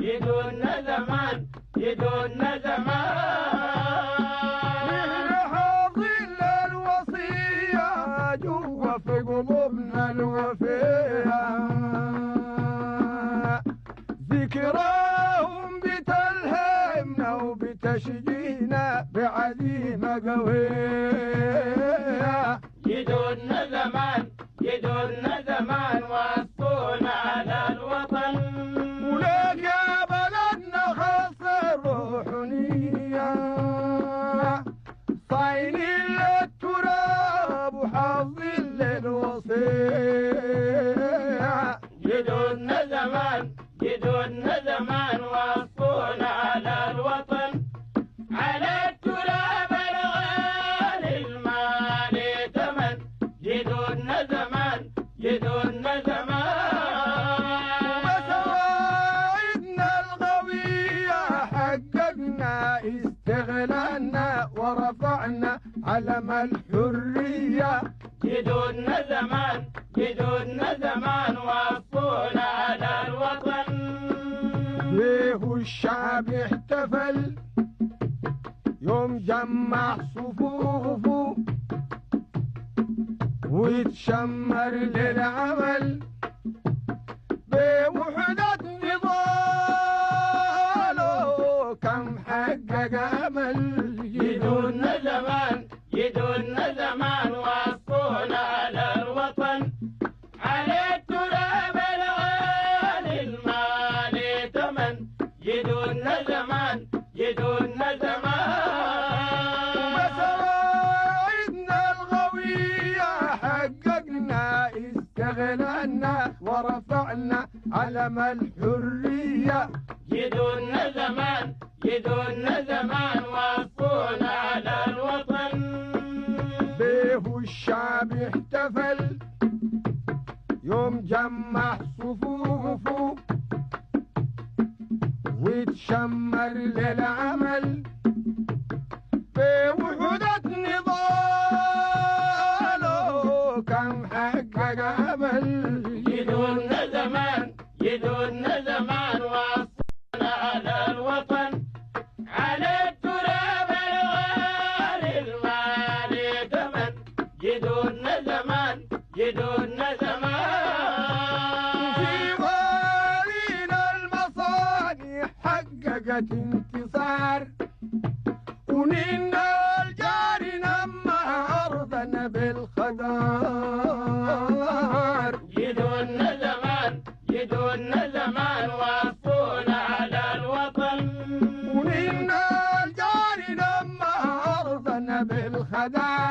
يدون زمان يدون زمان حاضن الوصية جوا في قلوبنا الوفية ذكراهم بتلهمنا وبتشجينا بعزيمة قوية يدون زمان يدون زمان وصونا على الوطن ولك يا بلدنا خاص الروحانية صاينين للتراب وحافظين للوصية يدون زمان يدون زمان وصونا على الوطن على التراب الغالي المالي ثمن يدون زمان يدون زمان ومساعدنا القوية حققنا استغلالنا ورفعنا علم الحرية يدون زمان يدون زمان وصونا على الوطن ليه الشعب احتفل يوم جمع صفوفه ويتشمر للعمل بوحدة نضاله كم حقق أمل يدون زمان يدون زمان وصونا على الوطن على التراب الغالي المالي ثمن يدون زمان يدون زمان ومساعدنا القوية حققنا استغلالنا ورفعنا علم الحرية يدون زمان يدون زمان وصونا على الوطن بيه الشعب احتفل يوم جمع صفوفه ويتشمر للعمل بوحدة نضاله كم حقق أمل يدون زمان يدون زمان وصلنا على الوطن على التراب الغالي المالي ثمن يدون زمان يدون زمان في غالينا المصانع حققت انتصار ونينا الجاري نما أرضنا بالخضار يدون زمان يدون زمان وصونا على الوطن ونينا الجاري نما أرضنا بالخضار